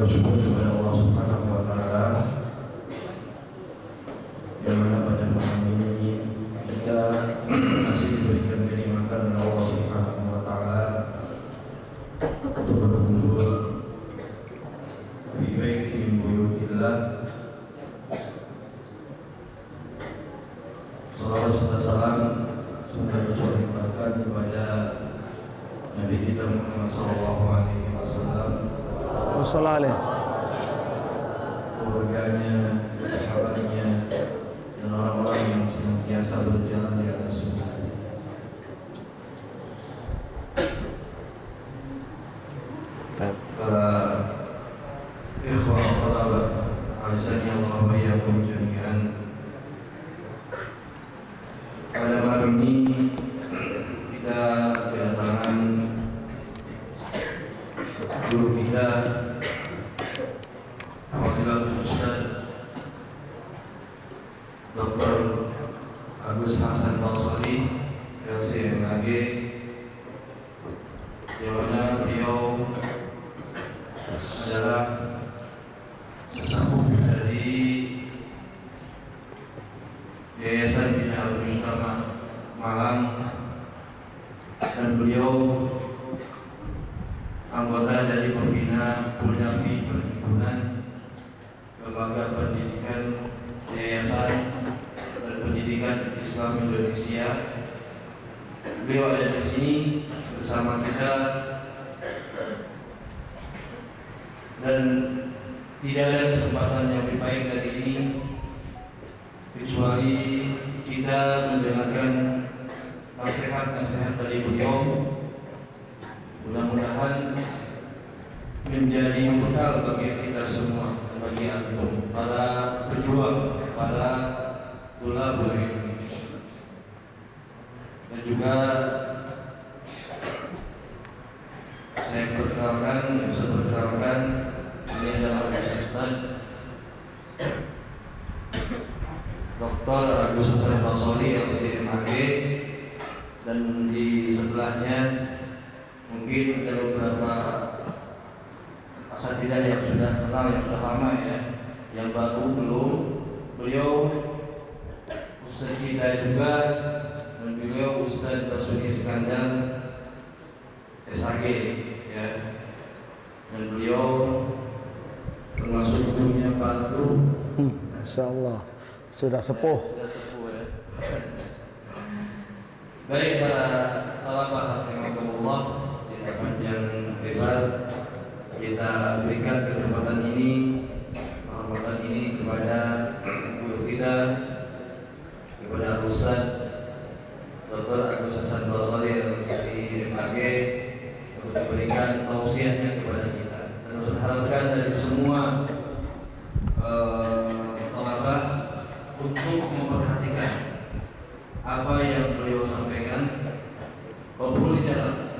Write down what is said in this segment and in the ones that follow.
bersyukur kepada Allah Subhanahu wa taala yang mana pada malam ini kita masih diberikan kenikmatan oleh Allah Subhanahu wa taala untuk berkumpul lebih baik di buyutillah. Salawat serta salam semoga dicurahkan kepada Nabi kita Muhammad sallallahu alaihi wasallam, keluarganya, sahabatnya, dan orang-orang yang senantiasa berjalan di atas sunnah. Para ikhwah thalabah, azani Allah wa iyyakum jami'an. Pada malam ini kita kedatangan guru kita, Fadilatul Ustaz Dr. Agus Hasan Basri, LCMAG, yang mana beliau adalah sesepuh dari Yayasan Bina Al-Mujtama Malang, dan beliau anggota dari pembina Pulnafi Perhimpunan Lembaga Pendidikan Yayasan dan Pendidikan Islam Indonesia. Beliau ada di sini bersama kita, dan tidak ada kesempatan yang lebih baik dari ini kecuali kita mendengarkan nasihat-nasihat dari beliau. Mudah-mudahan menjadi bekal bagi kita semua, bagi antum, para pejuang, para tulabul ilmi. Dan juga saya perkenalkan, ini adalah Ustaz Dr. Agus Hasan Basri, LCMAG, dan di sebelahnya mungkin ada beberapa asatidzah yang sudah kenal, yang sudah lama ya, yang baru belum. Beliau Ustaz kita juga, dan beliau Ustaz Basuni Iskandar SAG ya, dan beliau termasuk gurunya Pak Guru. Masya Allah, sudah sepuh. Sudah sepuh ya. Baik para talabah rahimakumullah, kita panjang lebar kita berikan kesempatan ini, kehormatan ini kepada guru kita, kepada Ustaz Dr. Agus Hasan Basri, LCMAG, untuk memberikan tausiahnya kepada kita. Dan saya harapkan dari semua talabah untuk memperhatikan apa yang beliau sampaikan, kalau perlu dicatat,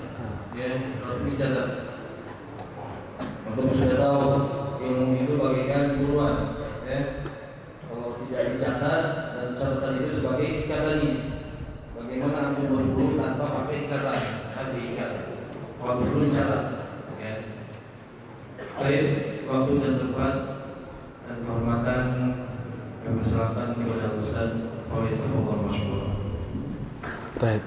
ya, kalau perlu dicatat. Untuk sudah tahu ilmu itu bagaikan buruan, ya. Kalau tidak dicatat, dan catatan itu sebagai ikatan ini. Bagaimana aku berburu tanpa pakai ikatan, harus diikat. Kalau perlu dicatat, ya. Baik, waktu dan tempat dan kehormatan kami serahkan kepada Ustaz Fadilul Masyhur. Baik.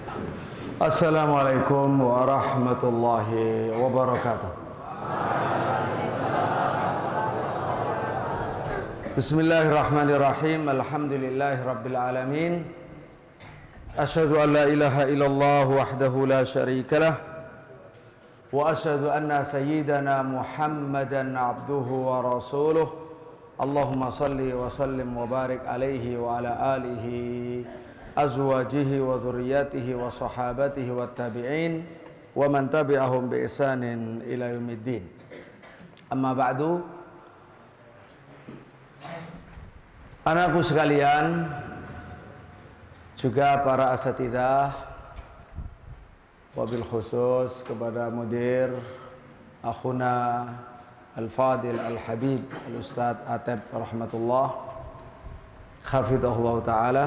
Assalamualaikum warahmatullahi wabarakatuh. Bismillahirrahmanirrahim. Alhamdulillahi rabbil alamin. Asyhadu an la ilaha illallah wahdahu la syarikalah, wa asyhadu anna sayyidana Muhammadan abduhu wa rasuluh. Allahumma salli wa sallim wa barik alaihi wa ala alihi azwajihi wa dhurriyyatihi wa sahabatihi wa tabi'in wa man tabi'ahum bi ihsanin ila yaumiddin. Amma ba'du. Anakku sekalian, juga para asatidzah, wabil khusus kepada mudir akhuna Al-Fadil Al-Habib Al-Ustadz Ateb rahmatullah, hafidhahullah ta'ala,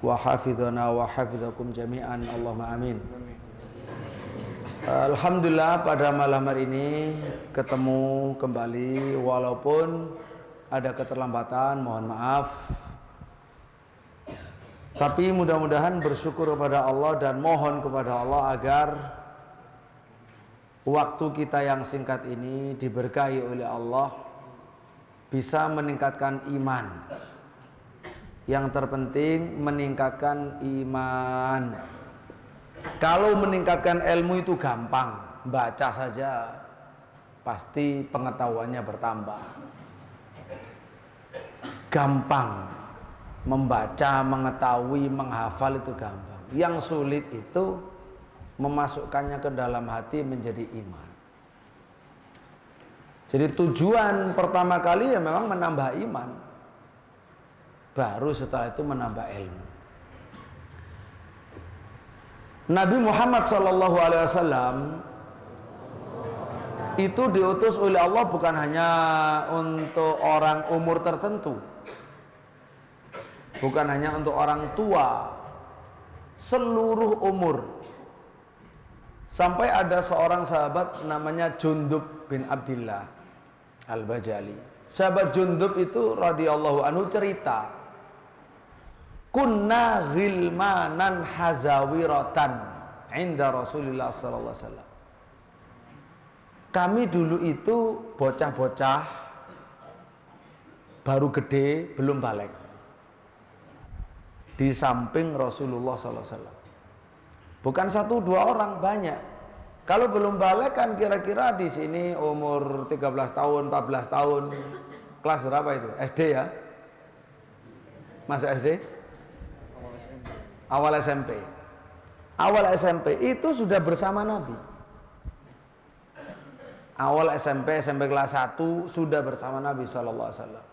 wa hafidhana wa hafidhakum jami'an, Allahumma amin. Alhamdulillah pada malam hari ini ketemu kembali walaupun ada keterlambatan, mohon maaf. Tapi mudah-mudahan bersyukur kepada Allah dan mohon kepada Allah agar waktu kita yang singkat ini diberkahi oleh Allah, bisa meningkatkan iman. Yang terpenting meningkatkan iman. Kalau meningkatkan ilmu itu gampang, baca saja pasti pengetahuannya bertambah. Gampang membaca, mengetahui, menghafal itu gampang. Yang sulit itu memasukkannya ke dalam hati menjadi iman. Jadi tujuan pertama kali ya memang menambah iman. Baru setelah itu menambah ilmu. Nabi Muhammad SAW itu diutus oleh Allah bukan hanya untuk orang umur tertentu, bukan hanya untuk orang tua, seluruh umur. Sampai ada seorang sahabat namanya Jundub bin Abdillah Al-Bajali. Sahabat Jundub itu radhiyallahu anhu cerita, kunna ghilmanan hazawiratan inda Rasulullah sallallahu alaihi wasallam. Kami dulu itu bocah-bocah baru gede, belum balik, di samping Rasulullah sallallahu alaihi wasallam. Bukan satu dua orang, banyak. Kalau belum balik kan kira-kira di sini umur 13 tahun, 14 tahun. Kelas berapa itu? SD ya? Masa SD? Awal SMP. Awal SMP itu sudah bersama Nabi. Awal SMP kelas 1 sudah bersama Nabi sallallahu alaihi wasallam.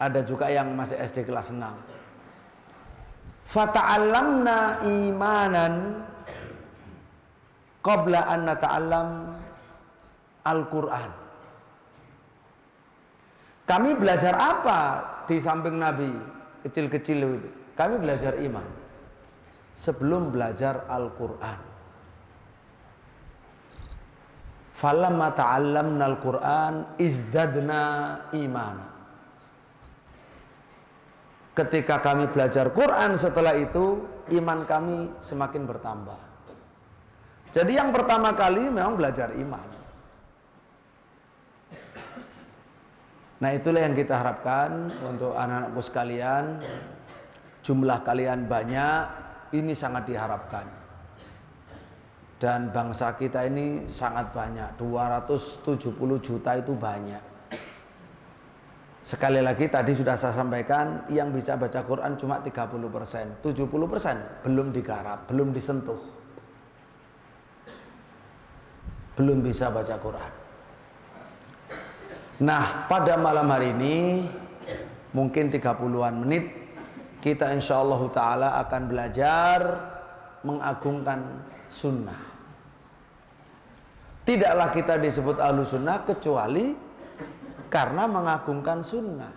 Ada juga yang masih SD kelas 6. Fata'allamna imanan qabla an nata'allam Al-Qur'an. Kami belajar apa di samping Nabi kecil-kecil itu? Kami belajar iman sebelum belajar Al-Qur'an. Falamma ta'allamna Al-Qur'an izdadna imana. Ketika kami belajar Quran setelah itu, iman kami semakin bertambah. Jadi yang pertama kali memang belajar iman. Nah itulah yang kita harapkan untuk anak-anakku sekalian. Jumlah kalian banyak, ini sangat diharapkan. Dan bangsa kita ini sangat banyak, 270 juta itu banyak. Sekali lagi tadi sudah saya sampaikan, yang bisa baca Quran cuma 30%, 70% belum digarap, belum disentuh, belum bisa baca Quran. Nah pada malam hari ini mungkin 30-an menit kita insyaallah ta'ala akan belajar mengagungkan sunnah. Tidaklah kita disebut ahlu sunnah kecuali karena mengagungkan sunnah,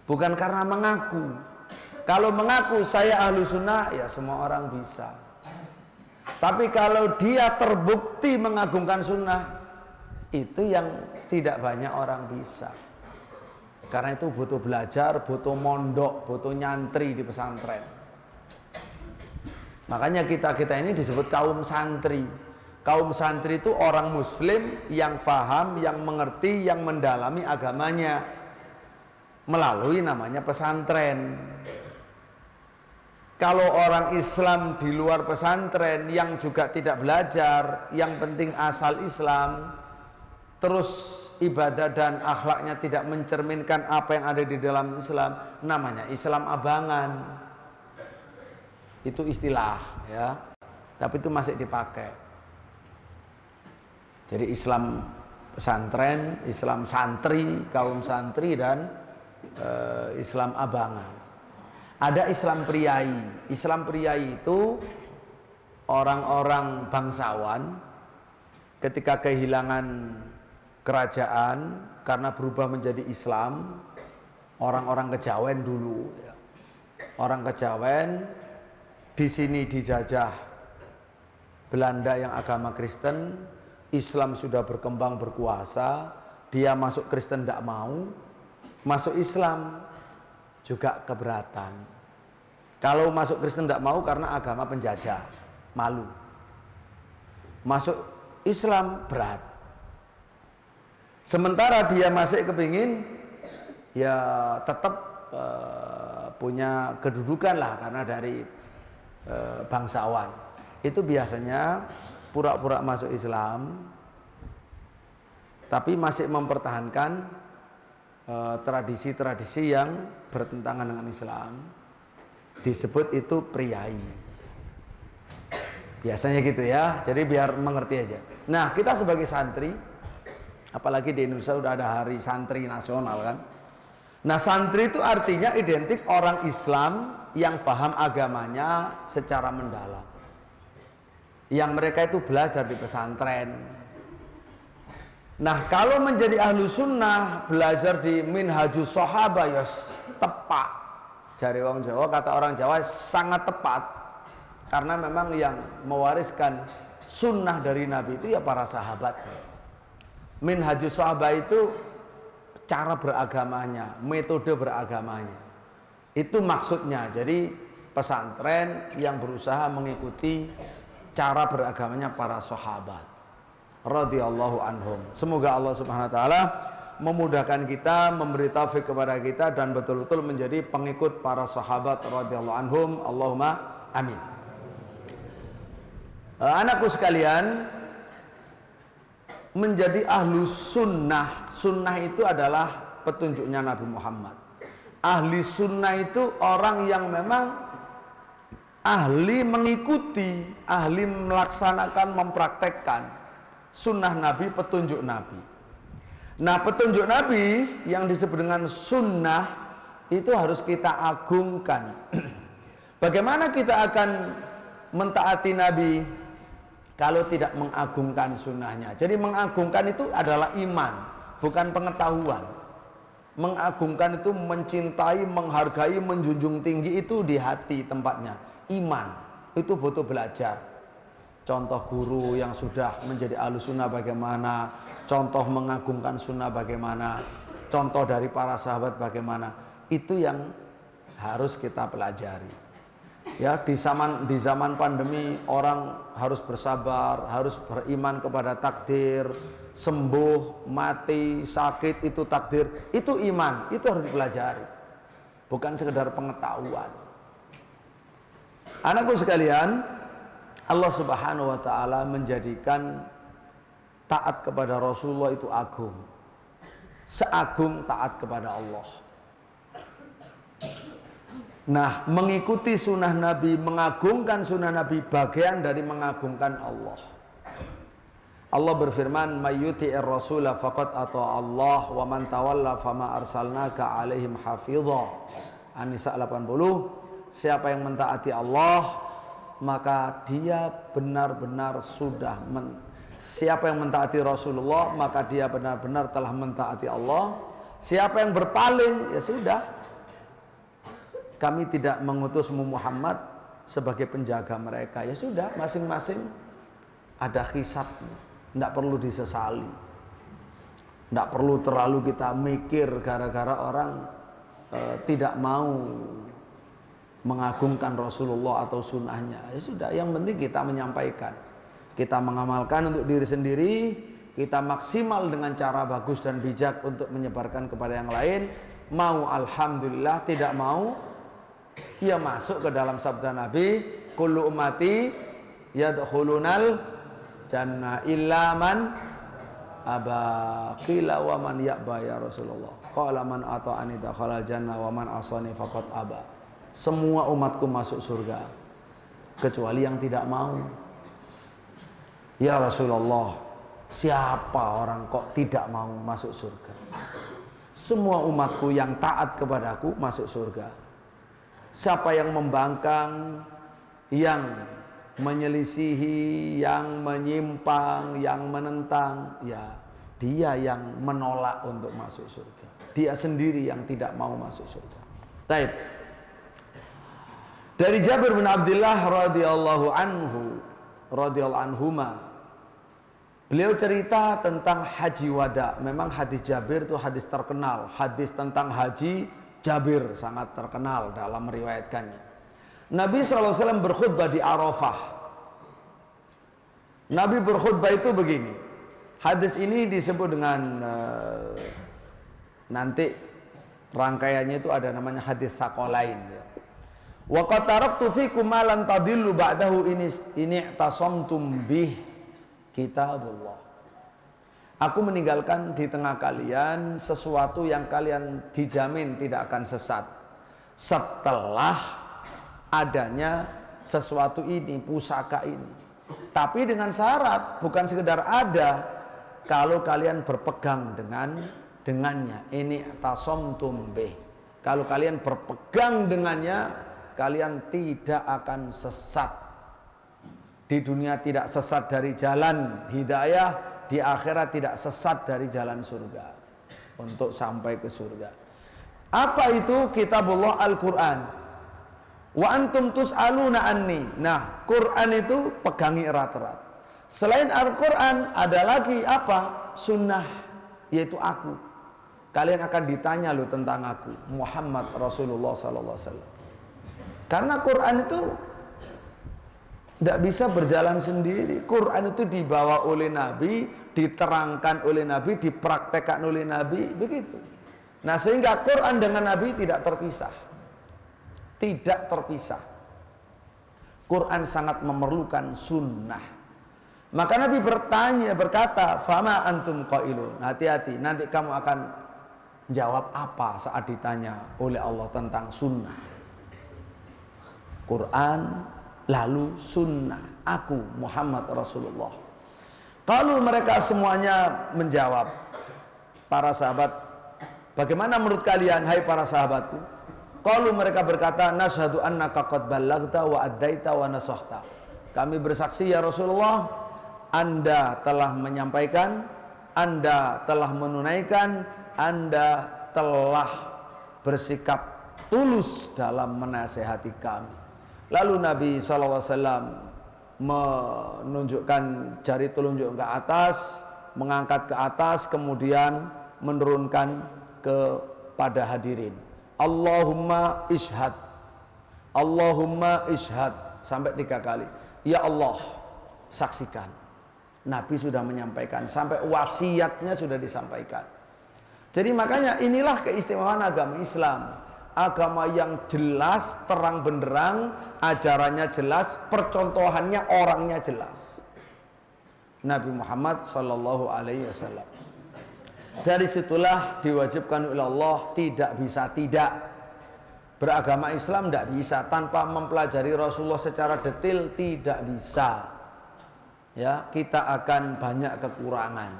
bukan karena mengaku. Kalau mengaku saya ahlu sunnah, ya semua orang bisa. Tapi kalau dia terbukti mengagungkan sunnah, itu yang tidak banyak orang bisa. Karena itu butuh belajar, butuh mondok, butuh nyantri di pesantren. Makanya kita ini disebut kaum santri. Kaum santri itu orang muslim yang faham, yang mengerti, yang mendalami agamanya melalui namanya pesantren. Kalau orang Islam di luar pesantren yang juga tidak belajar, yang penting asal Islam, terus ibadah dan akhlaknya tidak mencerminkan apa yang ada di dalam Islam, namanya Islam abangan. Itu istilah ya, tapi itu masih dipakai. Jadi Islam pesantren, Islam santri, kaum santri dan Islam abangan. Ada Islam priai. Islam priai itu orang-orang bangsawan ketika kehilangan kerajaan karena berubah menjadi Islam, orang-orang kejawen dulu. Orang kejawen di sini dijajah Belanda yang agama Kristen, Islam sudah berkembang berkuasa, dia masuk Kristen tidak mau, masuk Islam juga keberatan. Kalau masuk Kristen tidak mau karena agama penjajah, malu. Masuk Islam berat. Sementara dia masih kepingin ya tetap punya kedudukan lah karena dari bangsawan. Itu biasanya pura-pura masuk Islam tapi masih mempertahankan tradisi-tradisi yang bertentangan dengan Islam. Disebut itu priai. Biasanya gitu ya. Jadi biar mengerti aja. Nah, kita sebagai santri, apalagi di Indonesia udah ada hari santri nasional kan. Nah, santri itu artinya identik orang Islam yang paham agamanya secara mendalam. Yang mereka itu belajar di pesantren. Nah, kalau menjadi ahlu sunnah, belajar di minhajus sahabah ya tepat. Jari orang Jawa, kata orang Jawa sangat tepat. Karena memang yang mewariskan sunnah dari Nabi itu ya para sahabat. Minhajus sahabah itu cara beragamanya, metode beragamanya. Itu maksudnya. Jadi pesantren yang berusaha mengikuti cara beragamanya para sahabat radhiyallahu anhum. Semoga Allah Subhanahu wa taala memudahkan kita, memberi taufik kepada kita dan betul-betul menjadi pengikut para sahabat radhiyallahu anhum. Allahumma amin. Anakku sekalian, menjadi ahlu sunnah. Sunnah itu adalah petunjuknya Nabi Muhammad. Ahli sunnah itu orang yang memang ahli mengikuti, ahli melaksanakan, mempraktekkan sunnah Nabi, petunjuk Nabi. Nah, petunjuk Nabi yang disebut dengan sunnah itu harus kita agungkan. Bagaimana kita akan mentaati Nabi kalau tidak mengagungkan sunnahnya? Jadi mengagungkan itu adalah iman, bukan pengetahuan. Mengagungkan itu mencintai, menghargai, menjunjung tinggi, itu di hati tempatnya. Iman itu butuh belajar. Contoh guru yang sudah menjadi ahlus sunnah bagaimana, contoh mengagungkan sunnah bagaimana, contoh dari para sahabat bagaimana, itu yang harus kita pelajari. Ya, di zaman pandemi orang harus bersabar, harus beriman kepada takdir, sembuh, mati, sakit itu takdir, itu iman, itu harus dipelajari. Bukan sekedar pengetahuan. Anakku sekalian, Allah Subhanahu wa taala menjadikan taat kepada Rasulullah itu agung. Seagung taat kepada Allah. Nah, mengikuti sunnah Nabi, mengagungkan sunnah Nabi, bagian dari mengagungkan Allah. Allah berfirman, "Mayyuti'ir rasula faqad ata'a Allah wa man tawalla fama arsalnaka 'alaihim hafidha." An-Nisa 80. Siapa yang mentaati Allah, maka dia benar-benar sudah siapa yang mentaati Rasulullah, maka dia benar-benar telah mentaati Allah. Siapa yang berpaling, ya sudah. Kami tidak mengutus Muhammad sebagai penjaga mereka. Ya sudah, masing-masing ada hisabnya. Tidak perlu disesali. Tidak perlu terlalu kita mikir gara-gara orang tidak mau mengagungkan Rasulullah atau sunnahnya. Ya sudah, yang penting kita menyampaikan. Kita mengamalkan untuk diri sendiri. Kita maksimal dengan cara bagus dan bijak untuk menyebarkan kepada yang lain. Mau alhamdulillah, tidak mau ia masuk ke dalam sabda Nabi, kullu ummati yadkhulunal jannah illa man aba. Qila wa man ya'ba ya Rasulullah? Qala man ata'ani dakhalal jannah wa man asani faqad aba. Semua umatku masuk surga kecuali yang tidak mau. Ya Rasulullah, siapa orang kok tidak mau masuk surga? Semua umatku yang taat kepadaku masuk surga. Siapa yang membangkang, yang menyelisihi, yang menyimpang, yang menentang, ya dia yang menolak untuk masuk surga. Dia sendiri yang tidak mau masuk surga. Baik. Dari Jabir bin Abdullah radhiyallahu anhuma, Beliau cerita tentang haji wada. Memang hadis Jabir itu hadis terkenal. Hadis tentang haji Jabir sangat terkenal dalam meriwayatkannya. Nabi SAW berkhutbah di Arafah. Nabi berkhutbah itu begini. Hadis ini disebut dengan nanti rangkaiannya itu ada namanya hadis Tsaqalain. Wa qad taraktu fikum ma lan tadillu ba'dahu ini i'tasamtum bih kitabullah. Aku meninggalkan di tengah kalian sesuatu yang kalian dijamin tidak akan sesat setelah adanya sesuatu ini, pusaka ini. Tapi dengan syarat, bukan sekedar ada, kalau kalian berpegang dengannya. Ini tasomtum bih. Kalau kalian berpegang dengannya, kalian tidak akan sesat. Di dunia tidak sesat dari jalan hidayah, di akhirat tidak sesat dari jalan surga untuk sampai ke surga. Apa itu? Kitabullah Al-Quran. Wa antum tus'aluna anni. Nah, Quran itu pegangi erat-erat. Selain Al-Quran ada lagi apa? Sunnah, yaitu aku. Kalian akan ditanya loh tentang aku, Muhammad Rasulullah SAW. Karena Quran itu tidak bisa berjalan sendiri. Quran itu dibawa oleh Nabi, diterangkan oleh Nabi, dipraktekkan oleh Nabi, begitu. Nah, sehingga Quran dengan Nabi tidak terpisah. Tidak terpisah. Quran sangat memerlukan sunnah. Maka Nabi berkata, "Fama antum qailun." Hati-hati, nanti kamu akan jawab apa saat ditanya oleh Allah tentang sunnah. Quran, lalu sunnah, aku Muhammad Rasulullah. Kalau mereka semuanya menjawab, para sahabat, bagaimana menurut kalian, hai para sahabatku? Kalau mereka berkata, nashhadu annaka qad ballaghta wa addaita wa nasahta. Kami bersaksi ya Rasulullah, Anda telah menyampaikan, Anda telah menunaikan, Anda telah bersikap tulus dalam menasehati kami. Lalu Nabi SAW menunjukkan jari telunjuk ke atas, mengangkat ke atas, kemudian menurunkan kepada hadirin. Allahumma ishhad, Allahumma ishhad, sampai 3 kali. Ya Allah, saksikan. Nabi sudah menyampaikan, sampai wasiatnya sudah disampaikan. Jadi makanya inilah keistimewaan agama Islam. Agama yang jelas, terang benderang, ajarannya jelas, percontohannya orangnya jelas. Nabi Muhammad Sallallahu Alaihi Wasallam. Dari situlah diwajibkan oleh Allah tidak bisa tidak. Beragama Islam tidak bisa tanpa mempelajari Rasulullah secara detail, tidak bisa. Ya, kita akan banyak kekurangan.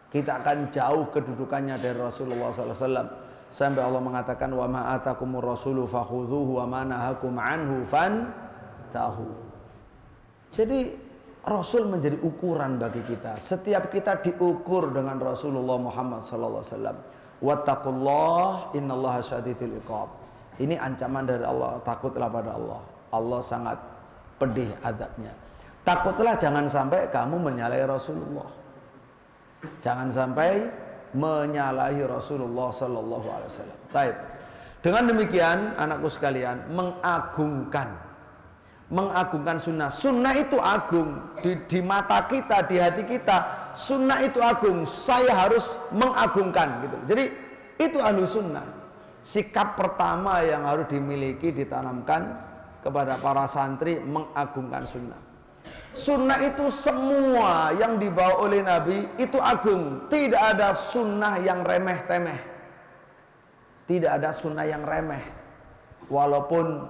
Kita akan jauh kedudukannya dari Rasulullah SAW. Sampai Allah mengatakan wa ma atakumur rasulu fakhudhuhu wa ma nahakum anhu fantahu. Jadi Rasul menjadi ukuran bagi kita. Setiap kita diukur dengan Rasulullah Muhammad sallallahu alaihi wasallam. Wattaqullah innallaha syadidul iqab. Ini ancaman dari Allah, takutlah pada Allah. Allah sangat pedih azabnya. Takutlah jangan sampai kamu menyalahi Rasulullah. Jangan sampai menyalahi Rasulullah Sallallahu Alaihi Wasallam. Baik. Dengan demikian, anakku sekalian, mengagungkan sunnah. Sunnah itu agung di mata kita, di hati kita. Sunnah itu agung. Saya harus mengagungkan, gitu. Jadi itu ahlu sunnah. Sikap pertama yang harus dimiliki, ditanamkan kepada para santri, mengagungkan sunnah. Sunnah itu semua yang dibawa oleh Nabi itu agung. Tidak ada sunnah yang remeh-temeh. Tidak ada sunnah yang remeh. Walaupun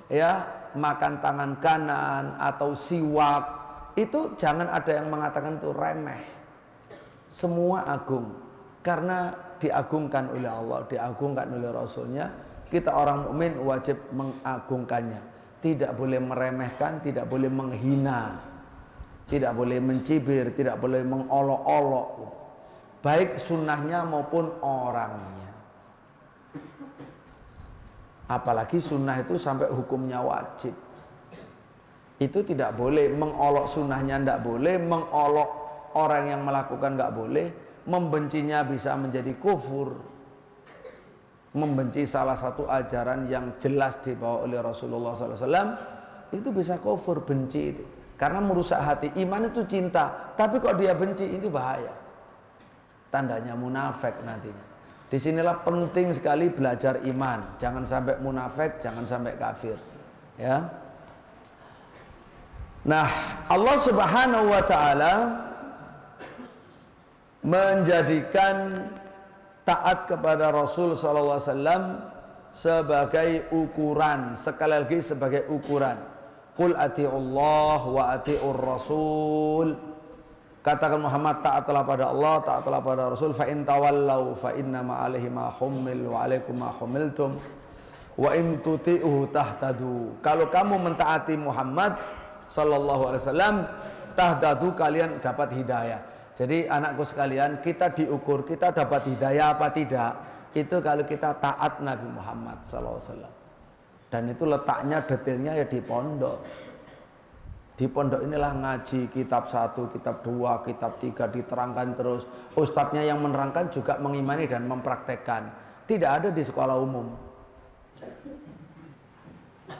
ya makan tangan kanan atau siwak, itu jangan ada yang mengatakan itu remeh. Semua agung. Karena diagungkan oleh Allah, diagungkan oleh Rasulnya. Kita orang mukmin wajib mengagungkannya. Tidak boleh meremehkan, tidak boleh menghina, tidak boleh mencibir, tidak boleh mengolok-olok, baik sunnahnya maupun orangnya. Apalagi sunnah itu sampai hukumnya wajib. Itu tidak boleh, mengolok sunnahnya tidak boleh, mengolok orang yang melakukan nggak boleh, membencinya bisa menjadi kufur. Membenci salah satu ajaran yang jelas dibawa oleh Rasulullah SAW itu bisa kufur, benci itu. Karena merusak hati. Iman itu cinta, tapi kok dia benci, ini bahaya. Tandanya munafik nantinya. Disinilah penting sekali belajar iman. Jangan sampai munafik, jangan sampai kafir. Ya. Nah, Allah Subhanahu wa taala menjadikan taat kepada Rasul sallallahu alaihi wasallam sebagai ukuran, sekali lagi sebagai ukuran. Qul ati'ullah wa ati'ur rasul. Katakan Muhammad, taatlah pada Allah, taatlah pada Rasul. Fa in tawallau fa inna ma alaihi ma hummil wa alaikum ma humiltum wa in tuti'uhu tahtadu. Kalau kamu mentaati Muhammad sallallahu alaihi wasallam, tahtadu, kalian dapat hidayah. Jadi anakku sekalian, kita diukur kita dapat hidayah apa tidak itu kalau kita taat Nabi Muhammad sallallahu alaihi wasallam. Dan itu letaknya, detailnya ya di pondok. Di pondok inilah ngaji kitab 1, kitab 2, kitab 3 diterangkan terus. Ustadznya yang menerangkan juga mengimani dan mempraktekkan. Tidak ada di sekolah umum.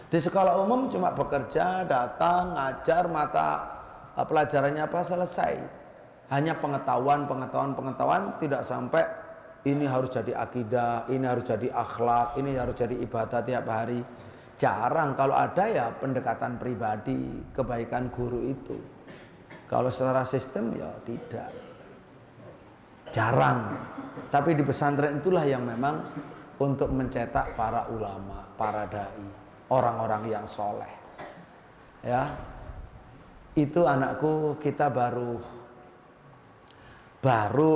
Di sekolah umum cuma bekerja, datang, ngajar, mata pelajarannya apa, selesai. Hanya pengetahuan, tidak sampai ini harus jadi akidah, ini harus jadi akhlak, ini harus jadi ibadah tiap hari. Jarang. Kalau ada ya pendekatan pribadi, kebaikan guru itu. Kalau secara sistem ya tidak. Jarang. Tapi di pesantren itulah yang memang untuk mencetak para ulama, para dai, orang-orang yang soleh. Ya, itu anakku, kita baru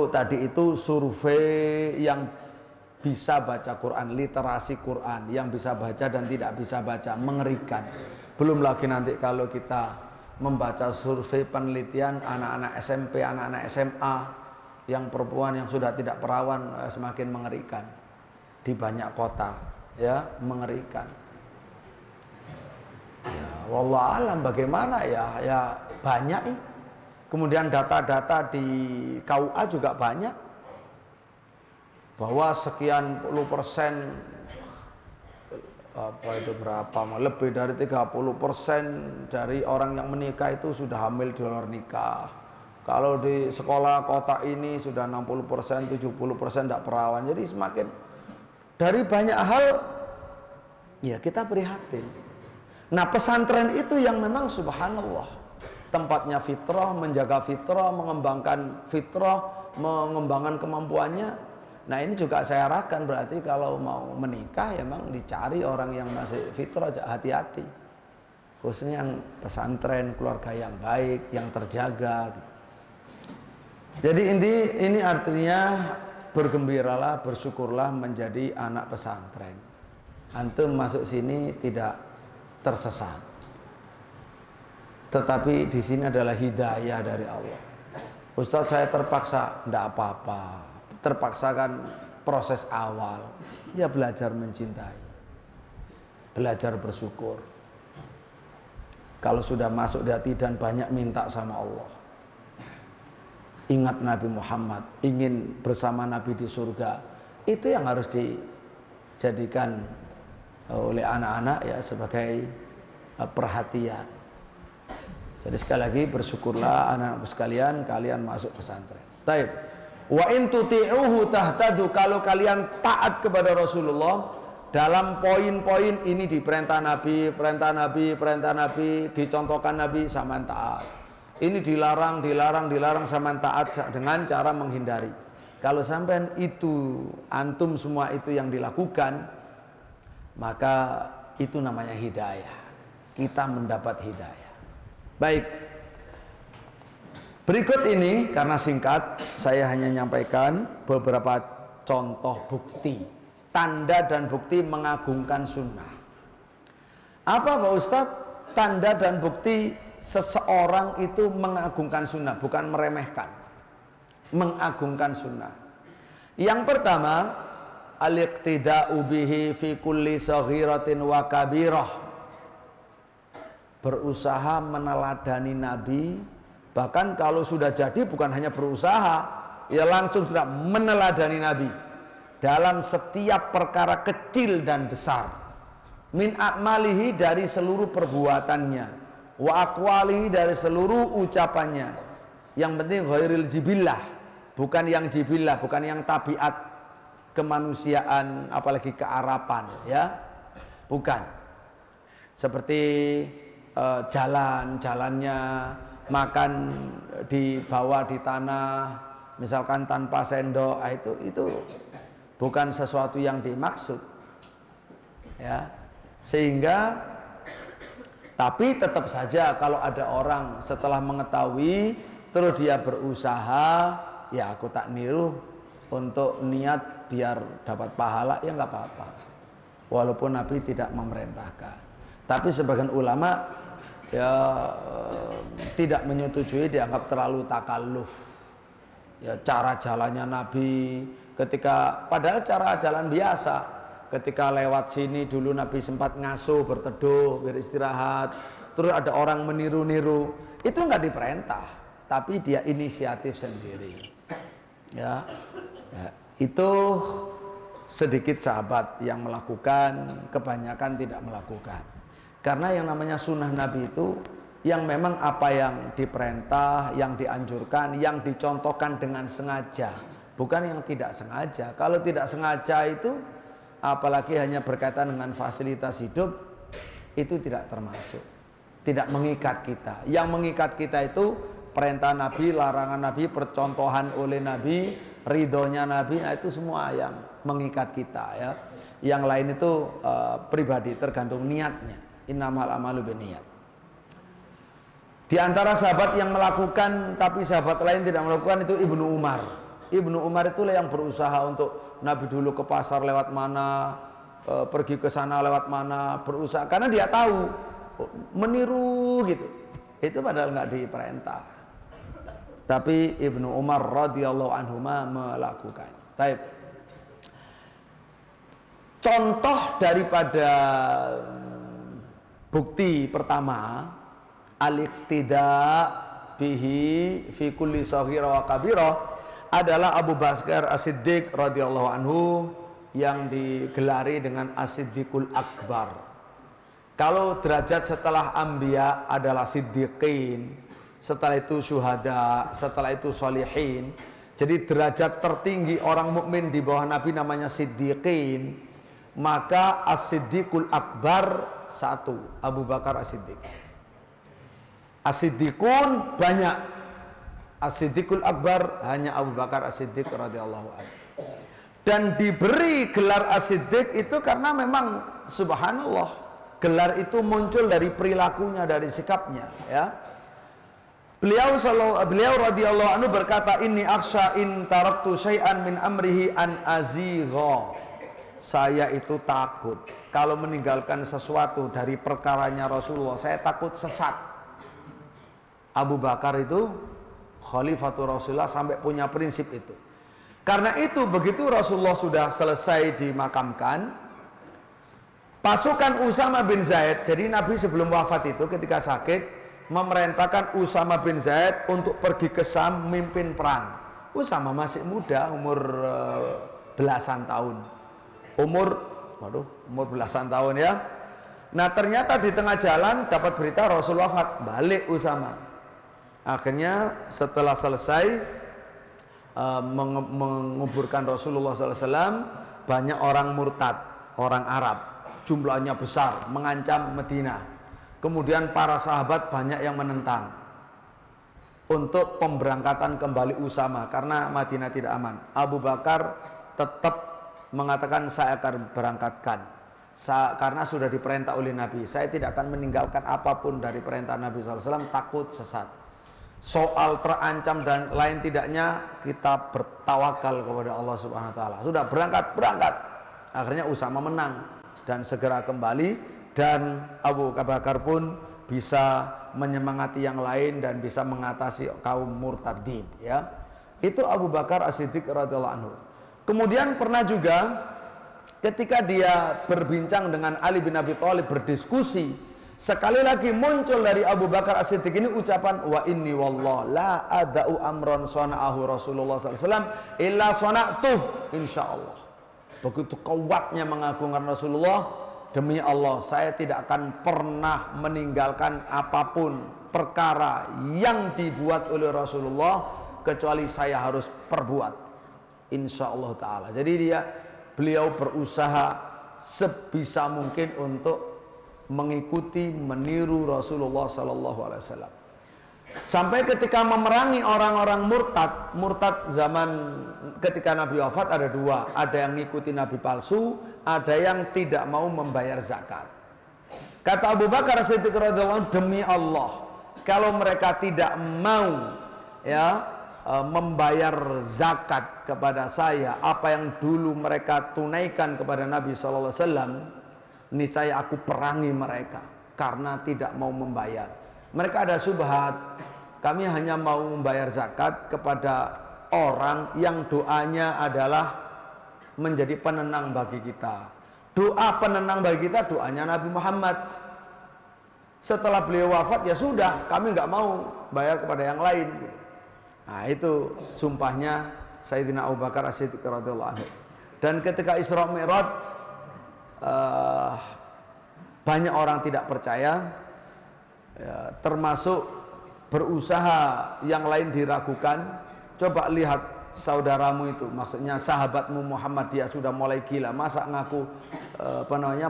tadi itu survei yang bisa baca Quran, literasi Quran, yang bisa baca dan tidak bisa baca, mengerikan. Belum lagi nanti kalau kita membaca survei penelitian anak-anak SMP, anak-anak SMA, yang perempuan yang sudah tidak perawan, semakin mengerikan di banyak kota, ya, mengerikan. Ya, wallah alam bagaimana ya banyak. Kemudian data-data di KUA juga banyak. Bahwa sekian puluh persen, apa itu berapa, lebih dari 30% dari orang yang menikah itu sudah hamil di luar nikah. Kalau di sekolah kota ini sudah 60%, 70% tidak perawan. Jadi semakin dari banyak hal ya kita prihatin. Nah, pesantren itu yang memang subhanallah tempatnya fitrah, menjaga fitrah, mengembangkan fitrah, mengembangkan kemampuannya. Nah, ini juga saya arahkan, berarti kalau mau menikah ya memang dicari orang yang masih fitrah, hati-hati. Khususnya yang pesantren, keluarga yang baik, yang terjaga. Jadi ini artinya bergembiralah, bersyukurlah menjadi anak pesantren. Antum masuk sini tidak tersesat. Tetapi di sini adalah hidayah dari Allah. Ustaz, saya terpaksa, tidak apa-apa. Terpaksakan proses awal, ya belajar mencintai, belajar bersyukur. Kalau sudah masuk di hati dan banyak minta sama Allah, ingat Nabi Muhammad, ingin bersama Nabi di surga, itu yang harus dijadikan oleh anak-anak ya sebagai perhatian. Jadi sekali lagi bersyukurlah anak-anakku sekalian, kalian masuk pesantren. Baik. Wa in tuti'uhu tahtadu, kalau kalian taat kepada Rasulullah dalam poin-poin ini, di perintah Nabi, dicontohkan Nabi sama taat. Ini dilarang sama taat dengan cara menghindari. Kalau sampai itu antum semua itu yang dilakukan, maka itu namanya hidayah. Kita mendapat hidayah. Baik. Berikut ini karena singkat, saya hanya menyampaikan beberapa contoh bukti, tanda dan bukti mengagungkan sunnah. Apa Pak Ustadz? Tanda dan bukti seseorang itu mengagungkan sunnah, bukan meremehkan. Mengagungkan sunnah. Yang pertama, al-iqtida'u bihi fi kulli saghiratin wa kabirah. Berusaha meneladani Nabi Bahkan kalau sudah jadi bukan hanya berusaha, ya langsung sudah meneladani Nabi dalam setiap perkara kecil dan besar. Min a'malihi, dari seluruh perbuatannya, wa aqwalihi, dari seluruh ucapannya. Yang penting ghairil jibillah, bukan yang jibillah, bukan yang tabiat kemanusiaan, apalagi kearapan, ya, bukan. Seperti jalannya, makan di bawah di tanah, misalkan tanpa sendok, itu bukan sesuatu yang dimaksud, ya. Sehingga, tapi tetap saja kalau ada orang setelah mengetahui terus dia berusaha, ya aku tak niru untuk niat biar dapat pahala, ya nggak apa-apa, walaupun Nabi tidak memerintahkan. Tapi sebagian ulama ya tidak menyetujui, dianggap terlalu takalluf. Ya, cara jalannya Nabi ketika, padahal cara jalan biasa, ketika lewat sini dulu Nabi sempat ngasuh, berteduh, beristirahat, terus ada orang meniru-niru, itu nggak diperintah, tapi dia inisiatif sendiri. Ya, itu sedikit sahabat yang melakukan, kebanyakan tidak melakukan. Karena yang namanya sunnah Nabi itu yang memang apa yang diperintah, yang dianjurkan, yang dicontohkan dengan sengaja, bukan yang tidak sengaja. Kalau tidak sengaja itu, apalagi hanya berkaitan dengan fasilitas hidup, itu tidak termasuk, tidak mengikat kita. Yang mengikat kita itu perintah Nabi, larangan Nabi, percontohan oleh Nabi, ridhonya Nabi, nah itu semua yang mengikat kita, ya. Yang lain itu pribadi, tergantung niatnya. Innamal amalu binniyat. Di antara sahabat yang melakukan tapi sahabat lain tidak melakukan itu Ibnu Umar. Ibnu Umar itulah yang berusaha untuk Nabi dulu ke pasar lewat mana, pergi ke sana lewat mana, berusaha karena dia tahu meniru gitu. Itu padahal nggak diperintah. Tapi Ibnu Umar radhiyallahu anhuma melakukan. Baik. Contoh daripada bukti pertama, al-iqtida bihi fi kulli shaghira wa kabira, adalah Abu Bakar As-Siddiq radhiyallahu anhu yang digelari dengan As-Siddiqul Akbar. Kalau derajat setelah anbiya adalah siddiqin, setelah itu syuhada, setelah itu sholihin. Jadi derajat tertinggi orang mukmin di bawah Nabi namanya siddiqin. Maka As-Siddiqul Akbar satu, Abu Bakar As-Siddiq. As-Siddiqun banyak, As-Siddiqul Akbar hanya Abu Bakar As-Siddiq radhiyallahu anhu. Dan diberi gelar As-Siddiq itu karena memang subhanallah, gelar itu muncul dari perilakunya, dari sikapnya, ya. Beliau radhiyallahu anhu berkata, inni akhsha in taraktu syai'an min amrihi an azigha. Saya itu takut kalau meninggalkan sesuatu dari perkaranya Rasulullah, saya takut sesat. Abu Bakar itu Khalifatul Rasulullah sampai punya prinsip itu. Karena itu begitu Rasulullah sudah selesai dimakamkan, pasukan Usama bin Zaid, jadi Nabi sebelum wafat itu ketika sakit memerintahkan Usama bin Zaid untuk pergi ke Syam memimpin perang. Usama masih muda, umur belasan tahun. Umur belasan tahun, ya. Nah ternyata di tengah jalan dapat berita Rasul wafat, balik Usama. Akhirnya setelah selesai menguburkan Rasulullah SAW, banyak orang murtad, orang Arab, jumlahnya besar, mengancam Madinah. Kemudian para sahabat banyak yang menentang untuk pemberangkatan kembali Usama karena Madinah tidak aman. Abu Bakar tetap mengatakan, saya akan berangkatkan karena sudah diperintah oleh Nabi. Saya tidak akan meninggalkan apapun dari perintah Nabi SAW, takut sesat. Soal terancam dan lain tidaknya, kita bertawakal kepada Allah Subhanahu Wa Taala. Sudah berangkat. Akhirnya Usama menang dan segera kembali, dan Abu Bakar pun bisa menyemangati yang lain dan bisa mengatasi kaum murtadin, ya. Itu Abu Bakar As-Siddiq radhiyallahu anhu. Kemudian pernah juga ketika dia berbincang dengan Ali bin Abi Thalib, berdiskusi Sekali lagi muncul dari Abu Bakar As-Siddiq ini ucapan wa inni wallah la ada'u amron sona'ahu Rasulullah SAW illa sona'tuh insyaallah. Begitu kuatnya mengagungkan Rasulullah, demi Allah saya tidak akan pernah meninggalkan apapun perkara yang dibuat oleh Rasulullah kecuali saya harus perbuat insyaallah ta'ala. Jadi beliau berusaha sebisa mungkin untuk mengikuti, meniru Rasulullah Sallallahu Alaihi Wasallam. Sampai ketika memerangi orang-orang murtad zaman ketika Nabi wafat ada dua, ada yang ngikuti Nabi palsu, ada yang tidak mau membayar zakat. Kata Abu Bakar Siddiq radhiyallahu anhu, demi Allah, kalau mereka tidak mau membayar zakat kepada saya, apa yang dulu mereka tunaikan kepada Nabi Sallallahu Alaihi Wasallam, niscaya aku perangi mereka karena tidak mau membayar. Mereka ada syubhat, kami hanya mau membayar zakat kepada orang yang doanya adalah menjadi penenang bagi kita. Doa penenang bagi kita doanya Nabi Muhammad. Setelah beliau wafat ya sudah, kami nggak mau bayar kepada yang lain. Nah itu sumpahnya Sayyidina Abu Bakar As-Siddiq radhiyallahu anhu. Dan ketika Isra Mi'raj, banyak orang tidak percaya, termasuk berusaha yang lain diragukan. Coba lihat saudaramu itu, maksudnya sahabatmu Muhammad, dia sudah mulai gila, masa ngaku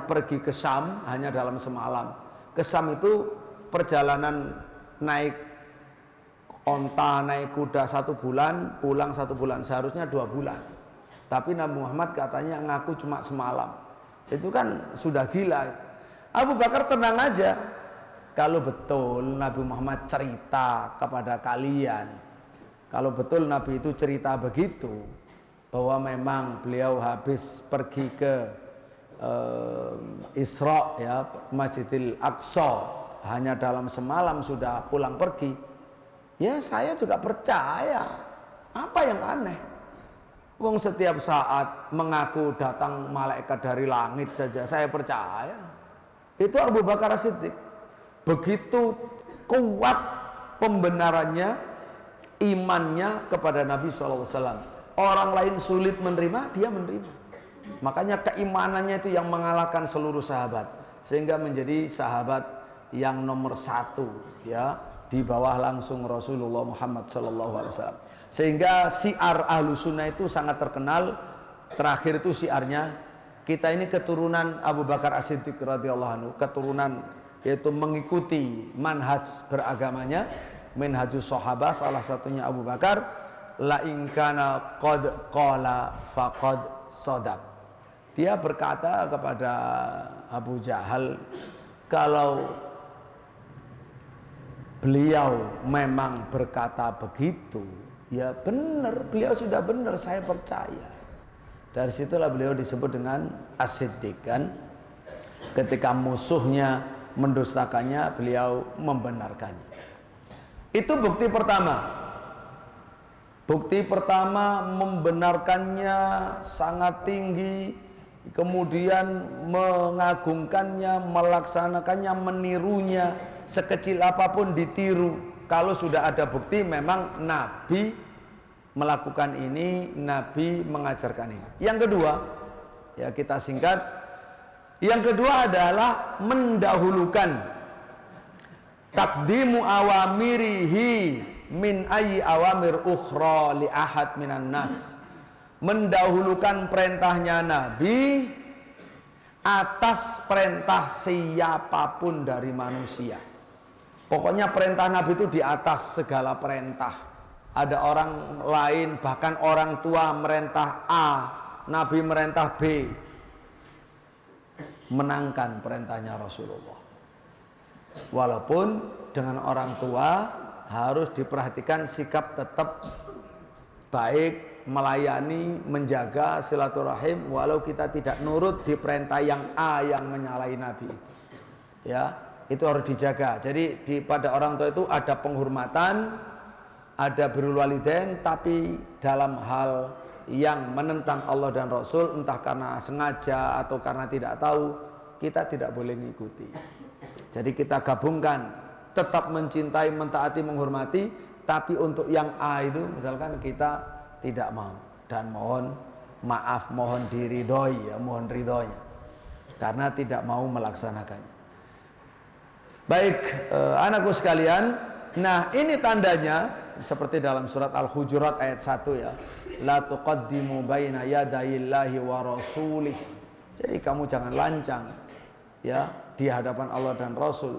pergi ke Syam hanya dalam semalam. Ke Syam itu perjalanan naik onta, naik kuda 1 bulan, pulang 1 bulan, seharusnya 2 bulan, tapi Nabi Muhammad katanya ngaku cuma semalam. Itu kan sudah gila. Abu Bakar tenang aja. Kalau betul Nabi Muhammad cerita kepada kalian, kalau betul Nabi itu cerita begitu, bahwa memang beliau habis pergi ke Isra, Masjidil Aqsa, hanya dalam semalam sudah pulang pergi, ya saya juga percaya. Apa yang aneh? Wong setiap saat mengaku datang malaikat dari langit saja saya percaya. Itu Abu Bakar As-Siddiq. Begitu kuat pembenarannya, imannya kepada Nabi SAW. Orang lain sulit menerima, dia menerima. Makanya keimanannya itu yang mengalahkan seluruh sahabat, sehingga menjadi sahabat yang nomor 1 di bawah langsung Rasulullah Muhammad SAW. Sehingga syiar ahlu sunnah itu sangat terkenal. Terakhir itu syiarnya, kita ini keturunan Abu Bakar As-Siddiq radhiyallahu anhu, keturunan yaitu mengikuti manhaj beragamanya, manhajus sahabah, salah satunya Abu Bakar. La in kana qad qala faqad sadaq. Dia berkata kepada Abu Jahal, kalau beliau memang berkata begitu, ya benar, beliau sudah benar, saya percaya. Dari situlah beliau disebut dengan As-Siddiq kan. Ketika musuhnya mendustakannya, beliau membenarkannya. Itu bukti pertama. Bukti pertama, membenarkannya sangat tinggi, kemudian mengagungkannya, melaksanakannya, menirunya, sekecil apapun ditiru. Kalau sudah ada bukti memang Nabi melakukan ini, Nabi mengajarkan ini. Yang kedua, ya kita singkat, yang kedua adalah mendahulukan takdimu awamirihi min ayyi awamir ukhra li ahad minan nas. Mendahulukan perintahnya Nabi atas perintah siapapun dari manusia. Pokoknya perintah Nabi itu di atas segala perintah. Ada orang lain, bahkan orang tua merintah A, Nabi merintah B, menangkan perintahnya Rasulullah. Walaupun dengan orang tua harus diperhatikan sikap tetap baik, melayani, menjaga silaturahim, walau kita tidak nurut di perintah yang A yang menyalahi Nabi itu. Ya, itu harus dijaga. Jadi pada orang tua itu ada penghormatan, ada birrul walidain, tapi dalam hal yang menentang Allah dan Rasul, entah karena sengaja atau karena tidak tahu, kita tidak boleh mengikuti. Jadi kita gabungkan, tetap mencintai, mentaati, menghormati, tapi untuk yang A itu misalkan kita tidak mau dan mohon maaf, mohon diridhoi, ya, mohon ridhonya karena tidak mau melaksanakannya. Baik, anakku sekalian, nah ini tandanya seperti dalam surat Al-Hujurat ayat 1 ya. La tuqaddimu baina yadayillahi wa rasulih. Jadi kamu jangan lancang ya di hadapan Allah dan Rasul.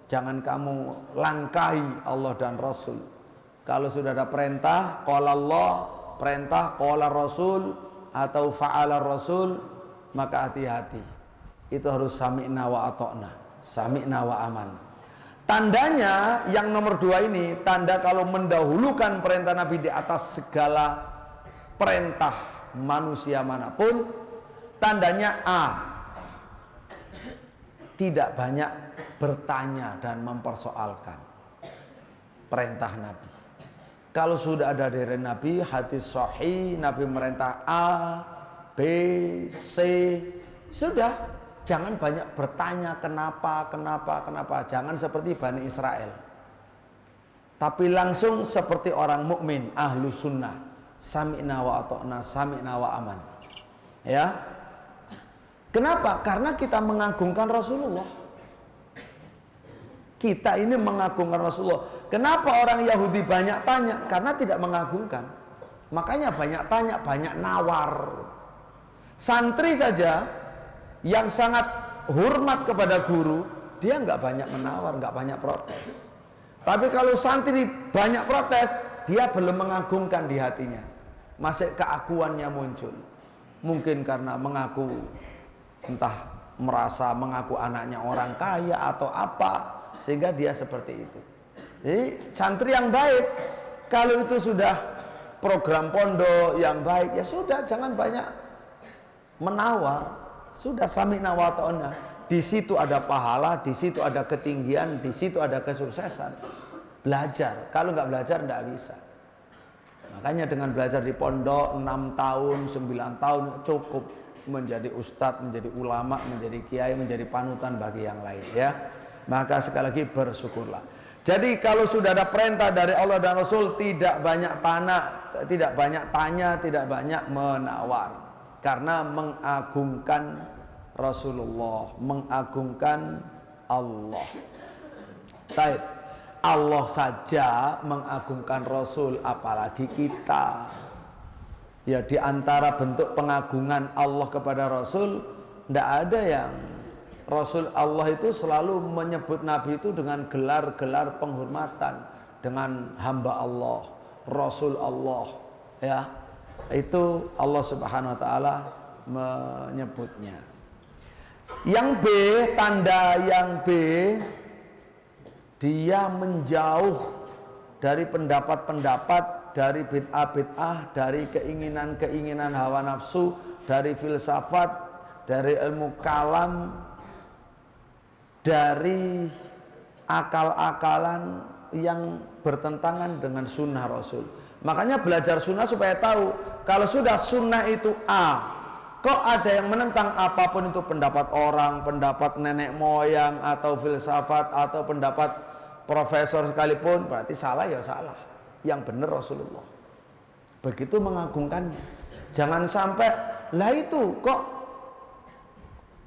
Jangan kamu langkahi Allah dan Rasul. Kalau sudah ada perintah, qala Allah, perintah qala Rasul atau fa'ala Rasul, maka hati-hati. Itu harus sami'na wa ata'na, sami'na wa aman. Tandanya yang nomor 2 ini, tanda kalau mendahulukan perintah Nabi di atas segala perintah manusia manapun, tandanya A, tidak banyak bertanya dan mempersoalkan perintah Nabi. Kalau sudah ada dari Nabi hadis sahih, Nabi merintah A, B, C, sudah. Jangan banyak bertanya kenapa. Jangan seperti Bani Israel. Tapi langsung seperti orang mukmin, ahlu sunnah. Sami'na wa ata'na, sami'na wa aman. Ya. Kenapa? Karena kita mengagungkan Rasulullah. Kita ini mengagungkan Rasulullah. Kenapa orang Yahudi banyak tanya? Karena tidak mengagungkan. Makanya banyak tanya, banyak nawar. Santri saja yang sangat hormat kepada guru, dia nggak banyak menawar, nggak banyak protes. Tapi kalau santri banyak protes, dia belum mengagungkan di hatinya. Masih keakuannya muncul. Mungkin karena mengaku, entah merasa mengaku anaknya orang kaya atau apa, sehingga dia seperti itu. Jadi santri yang baik, kalau itu sudah program pondok yang baik, ya sudah, jangan banyak menawar. Sudah sami'na wa ta'na. Di situ ada pahala, di situ ada ketinggian, di situ ada kesuksesan. Belajar. Kalau nggak belajar nggak bisa. Makanya dengan belajar di pondok 6 tahun, 9 tahun cukup menjadi ustadz, menjadi ulama, menjadi kiai, menjadi panutan bagi yang lain ya. Maka sekali lagi bersyukurlah. Jadi kalau sudah ada perintah dari Allah dan Rasul, tidak banyak tanya, tidak banyak menawar. Karena mengagungkan Rasulullah, mengagungkan Allah. Baik, Allah saja mengagungkan Rasul, apalagi kita. Ya, di antara bentuk pengagungan Allah kepada Rasul, tidak ada yang Rasul Allah itu selalu menyebut Nabi itu dengan gelar-gelar penghormatan, dengan hamba Allah, Rasul Allah, ya. Itu Allah Subhanahu wa taala menyebutnya. Yang B, tanda yang B, dia menjauh dari pendapat-pendapat, dari bid'ah-bid'ah, dari keinginan-keinginan hawa nafsu, dari filsafat, dari ilmu kalam, dari akal-akalan yang bertentangan dengan sunnah Rasul. Makanya belajar sunnah supaya tahu kalau sudah sunnah itu A, kok ada yang menentang apapun itu pendapat orang, pendapat nenek moyang atau filsafat atau pendapat profesor sekalipun, berarti salah ya salah. Yang benar Rasulullah. Begitu mengagungkannya. Jangan sampai lah itu kok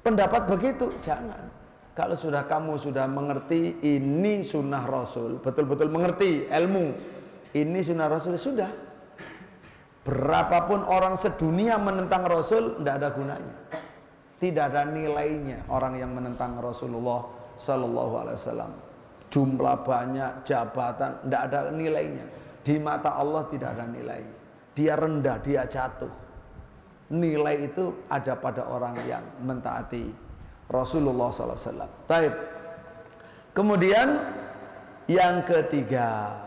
pendapat begitu, jangan. Kalau sudah kamu sudah mengerti ini sunnah Rasul, betul-betul mengerti ilmu ini sunnah Rasul, sudah. Berapapun orang sedunia menentang Rasul, tidak ada gunanya. Tidak ada nilainya orang yang menentang Rasulullah Sallallahu Alaihi Wasallam. Jumlah banyak, jabatan, tidak ada nilainya. Di mata Allah tidak ada nilainya. Dia rendah, dia jatuh. Nilai itu ada pada orang yang mentaati Rasulullah Sallallahu Alaihi Wasallam. Baik. Kemudian yang ketiga,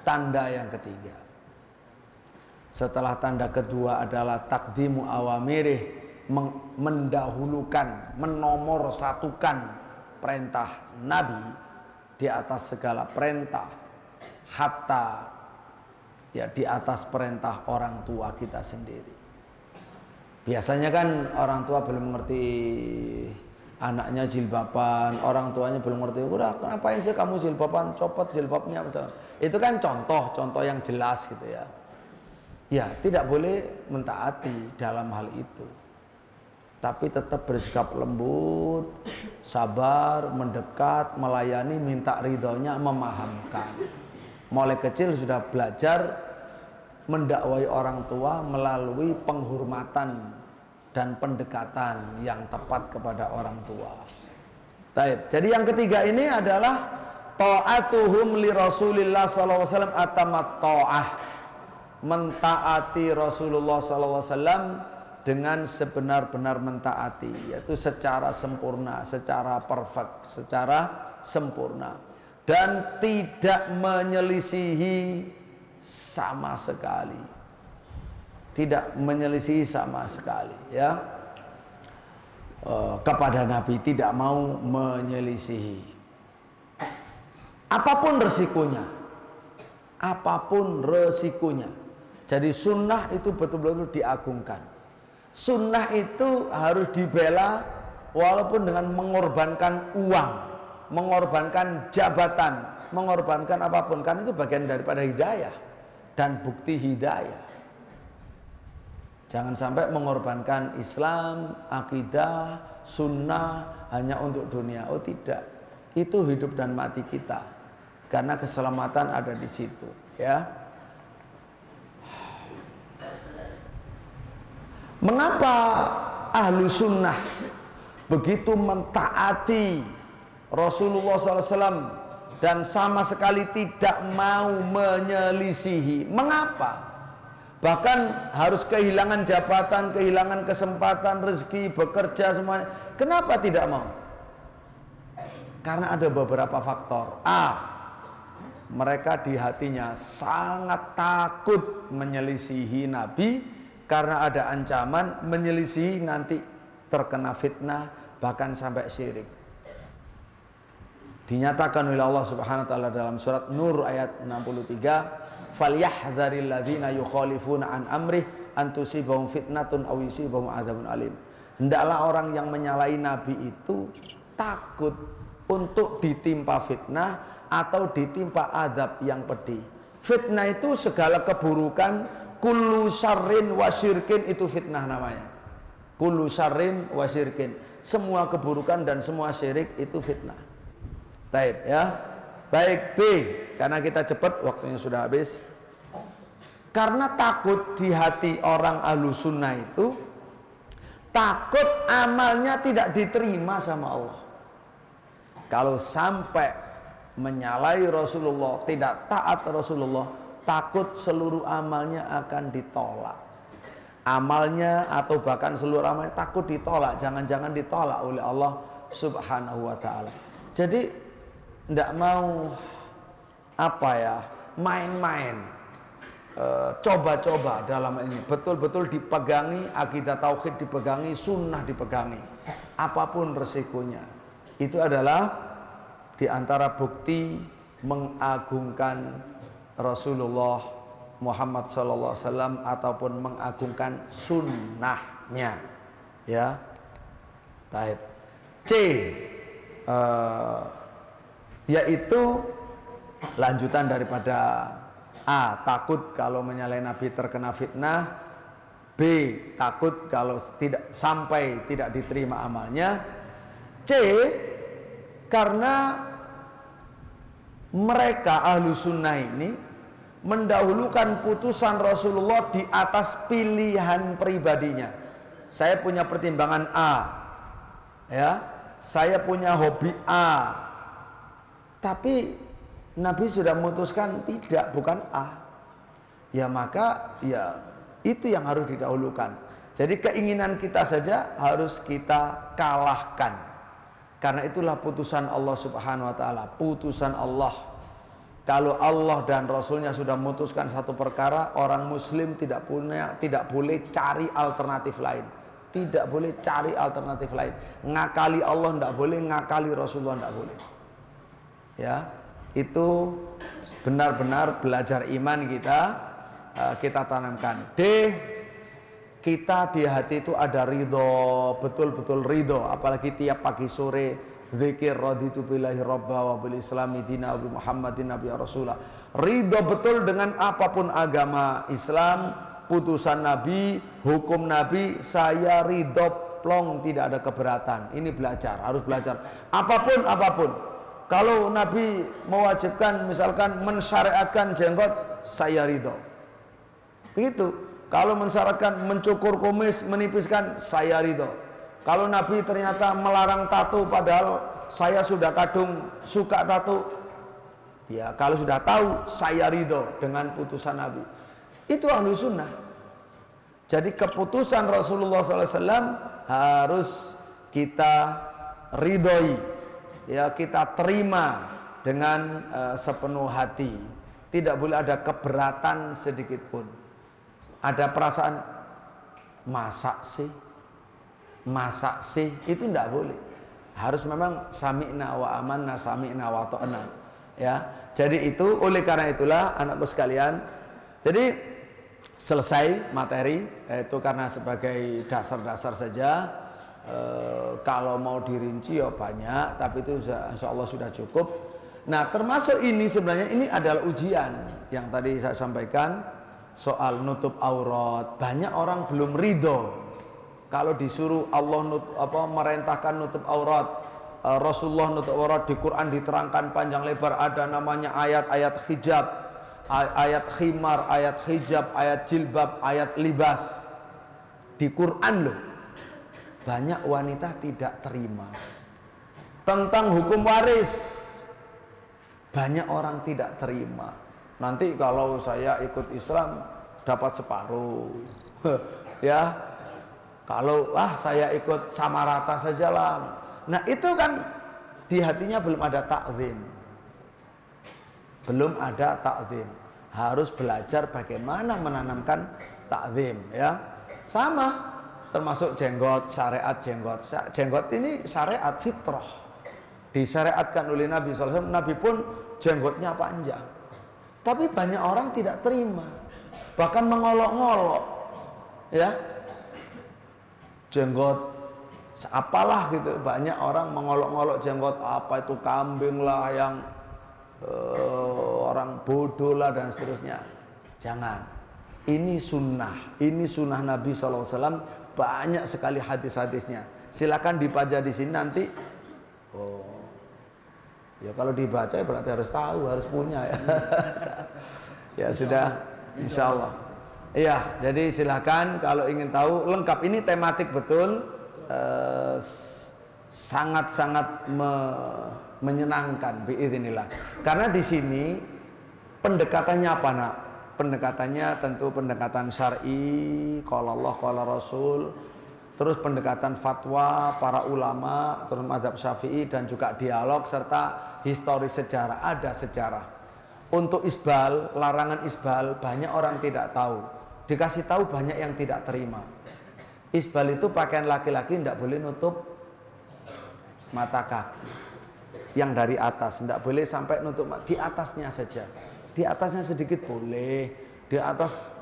tanda yang ketiga. Setelah tanda kedua adalah takdimu awamirih, mendahulukan, menomorsatukan perintah Nabi di atas segala perintah, hatta ya di atas perintah orang tua kita sendiri. Biasanya kan orang tua belum mengerti anaknya jilbaban, orang tuanya belum ngerti, udah ngapain sih kamu jilbaban, copot jilbabnya misalnya. Itu kan contoh yang jelas gitu ya. Ya, tidak boleh mentaati dalam hal itu. Tapi tetap bersikap lembut, sabar, mendekat, melayani, minta ridhonya, memahamkan. Mulai kecil sudah belajar mendakwai orang tua melalui penghormatan dan pendekatan yang tepat kepada orang tua. Baik. Jadi yang ketiga ini adalah ta'atuhum li Rasulillah sallallahu alaihi wasallam atamat ta'ah. Mentaati Rasulullah sallallahu alaihi wasallam dengan sebenar-benar mentaati, yaitu secara sempurna, secara perfect, secara sempurna dan tidak menyelisihi sama sekali. Tidak menyelisihi sama sekali ya. Kepada Nabi tidak mau menyelisihi. Apapun resikonya. Apapun resikonya. Jadi sunnah itu betul-betul diagungkan. Sunnah itu harus dibela walaupun dengan mengorbankan uang, mengorbankan jabatan, mengorbankan apapun, kan itu bagian daripada hidayah dan bukti hidayah. Jangan sampai mengorbankan Islam, akidah, sunnah hanya untuk dunia. Oh tidak, itu hidup dan mati kita, karena keselamatan ada di situ ya. Mengapa ahlu sunnah begitu mentaati Rasulullah SAW dan sama sekali tidak mau menyelisihi? Mengapa? Bahkan harus kehilangan jabatan, kehilangan kesempatan, rezeki, bekerja semuanya. Kenapa tidak mau? Karena ada beberapa faktor. Mereka di hatinya sangat takut menyelisihi Nabi, karena ada ancaman menyelisihi nanti terkena fitnah, bahkan sampai syirik. Dinyatakan oleh Allah Subhanahu wa taala dalam surat Nur ayat 63, "Falyahdharil ladzina yukhalifuna an amrih an tusibahum fitnatun aw yusibahum adzabun alim." Hendaklah orang yang menyalahi Nabi itu takut untuk ditimpa fitnah atau ditimpa azab yang pedih. Fitnah itu segala keburukan. Kullu syarrin wa syirkin, itu fitnah namanya. Kullu syarrin wa syirkin, semua keburukan dan semua syirik itu fitnah. Baik ya. Baik, B, karena kita cepat, waktunya sudah habis. Karena takut di hati orang ahlu sunnah itu, takut amalnya tidak diterima sama Allah. Kalau sampai menyalahi Rasulullah, tidak taat Rasulullah, takut seluruh amalnya akan ditolak. Amalnya atau bahkan seluruh amalnya takut ditolak. Jangan-jangan ditolak oleh Allah Subhanahu wa ta'ala. Jadi tidak mau main-main, coba-coba dalam ini. Betul-betul dipegangi, akidah tauhid dipegangi, sunnah dipegangi. Apapun resikonya. Itu adalah diantara bukti mengagungkan Rasulullah Muhammad SAW ataupun mengagungkan sunnahnya ya. Baik. C, yaitu lanjutan daripada A, takut kalau menyalahi Nabi terkena fitnah. B, takut kalau tidak diterima amalnya. C, karena mereka ahlu sunnah ini mendahulukan putusan Rasulullah di atas pilihan pribadinya. Saya punya pertimbangan A, ya, saya punya hobi A, tapi Nabi sudah memutuskan tidak, bukan A. Ya maka ya itu yang harus didahulukan. Jadi keinginan kita saja harus kita kalahkan. Karena itulah putusan Allah Subhanahu wa taala, putusan Allah. Kalau Allah dan Rasulnya sudah memutuskan satu perkara, orang muslim tidak boleh cari alternatif lain. Tidak boleh cari alternatif lain. Ngakali Allah tidak boleh, ngakali Rasulullah tidak boleh. Ya, itu benar-benar belajar iman kita tanamkan. D, kita di hati itu ada ridho, betul-betul ridho, apalagi tiap pagi sore zikir raditu billahi robba wa bil islami dina wa muhammadin nabiyya rasulah. Ridho betul dengan apapun agama Islam, putusan Nabi, hukum Nabi, saya ridho plong, tidak ada keberatan. Ini belajar, harus belajar. Apapun. Kalau Nabi mewajibkan misalkan mensyariatkan jenggot, saya ridho. Begitu. Kalau mensyaratkan mencukur kumis, menipiskan, saya ridho. Kalau Nabi ternyata melarang tato, padahal saya sudah kadung suka tato, ya kalau sudah tahu, saya ridho dengan putusan Nabi. Itu ahlu sunnah. Jadi keputusan Rasulullah SAW harus kita ridhoi, ya kita terima dengan sepenuh hati. Tidak boleh ada keberatan sedikit pun. Ada perasaan masa sih, itu tidak boleh. Harus memang sami'na wa amanna, sami'na wa ta'na, ya. Jadi itu, oleh karena itulah anakku sekalian, jadi selesai materi, itu karena sebagai dasar-dasar saja. Kalau mau dirinci ya banyak, tapi itu insya Allah sudah cukup. Nah, termasuk ini sebenarnya ini adalah ujian yang tadi saya sampaikan. Soal nutup aurat, banyak orang belum ridho kalau disuruh Allah merintahkan nutup aurat, Rasulullah nutup aurat, di Quran diterangkan panjang lebar, ada namanya ayat-ayat hijab, ayat khimar, ayat hijab, ayat jilbab, ayat libas di Quran loh. Banyak wanita tidak terima. Tentang hukum waris, banyak orang tidak terima. Nanti kalau saya ikut Islam dapat separuh, ya. Kalau saya ikut sama rata sajalah. Nah itu kan di hatinya belum ada takzim, belum ada takzim. Harus belajar bagaimana menanamkan takzim, ya. Sama, termasuk jenggot, syariat jenggot. Jenggot ini syariat fitrah, disyariatkan oleh Nabi SAW. Nabi pun jenggotnya panjang. Tapi banyak orang tidak terima, bahkan mengolok-ngolok, ya, jenggot apalah gitu. Banyak orang mengolok-ngolok jenggot, apa itu kambing lah, yang orang bodoh lah dan seterusnya. Jangan. Ini sunnah Nabi SAW. Banyak sekali hadis-hadisnya. Silakan dibaca di sini nanti. Ya kalau dibaca berarti harus tahu, harus punya ya. Ya sudah, insya Allah. Iya, jadi silakan kalau ingin tahu lengkap. Ini tematik betul, sangat-sangat menyenangkan biidznillah. Karena di sini pendekatannya apa nak? Pendekatannya tentu pendekatan syar'i, qala Allah, qala Rasul. Terus pendekatan fatwa para ulama, terus mazhab Syafi'i, dan juga dialog serta histori sejarah. Ada sejarah. Untuk isbal, larangan isbal, banyak orang tidak tahu. Dikasih tahu banyak yang tidak terima. Isbal itu pakaian laki-laki tidak boleh nutup mata kaki. Yang dari atas, tidak boleh sampai nutup di atasnya saja. Di atasnya sedikit boleh, di atas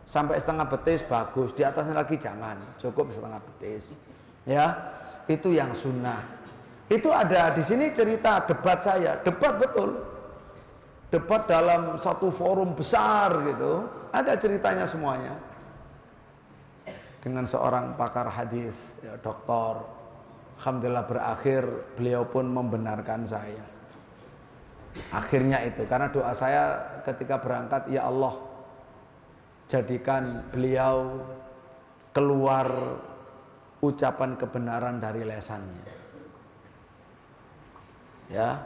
sampai setengah betis bagus, di atasnya lagi jangan, cukup setengah betis. Ya, itu yang sunnah. Itu ada di sini cerita debat saya, debat betul, debat dalam satu forum besar gitu, ada ceritanya semuanya. Dengan seorang pakar hadis, ya, doktor. Alhamdulillah berakhir beliau pun membenarkan saya. Akhirnya itu, karena doa saya ketika berangkat, ya Allah, jadikan beliau keluar ucapan kebenaran dari lesannya. Ya,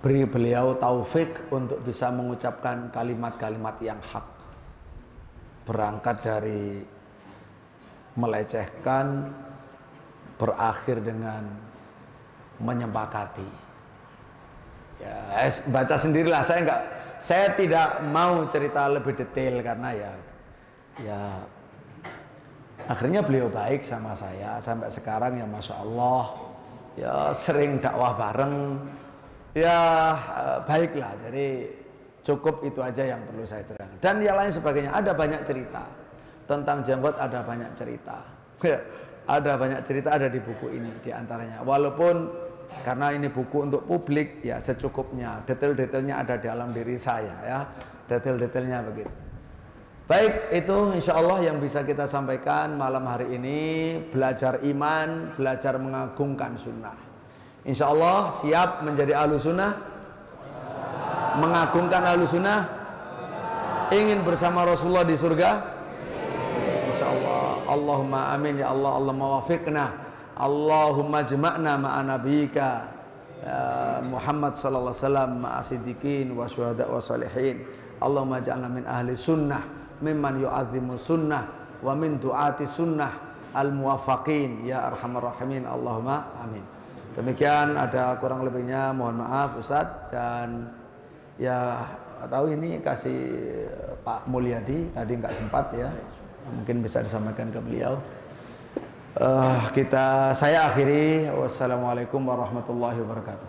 beri beliau taufik untuk bisa mengucapkan kalimat-kalimat yang hak. Berangkat dari melecehkan, berakhir dengan menyepakati. Ya, baca sendirilah, saya tidak mau cerita lebih detail karena ya akhirnya beliau baik sama saya sampai sekarang, ya Masya Allah, ya sering dakwah bareng, ya baiklah. Jadi cukup itu aja yang perlu saya terangkan, dan yang lain sebagainya ada banyak cerita. tentang jenggot ada banyak cerita. Ada banyak cerita ada di buku ini di antaranya. Walaupun karena ini buku untuk publik ya secukupnya. Detail-detailnya ada di dalam diri saya ya. Detail-detailnya begitu. Baik, itu insya Allah yang bisa kita sampaikan malam hari ini. Belajar iman, belajar mengagungkan sunnah. Insya Allah siap menjadi ahlu sunnah, mengagungkan ahlu sunnah, ingin bersama Rasulullah di surga. Insya Allah. Allahumma amin ya Allah. Allahumma wafiqna. Allahumma jma'na ma'a nabiyika Muhammad sallallahu alaihi wasallam ma'a siddiqin wa syuhada wa salihin. Allahumma ja'alna min ahli sunnah mimman yu'azzimu sunnah wa min du'ati sunnah al-muwafaqin ya arhamar rahimin. Allahumma amin. Demikian, ada kurang lebihnya mohon maaf Ustadz, dan ya tahu ini kasih Pak Mulyadi tadi nggak sempat ya, mungkin bisa disampaikan ke beliau. Saya akhiri, wassalamualaikum warahmatullahi wabarakatuh.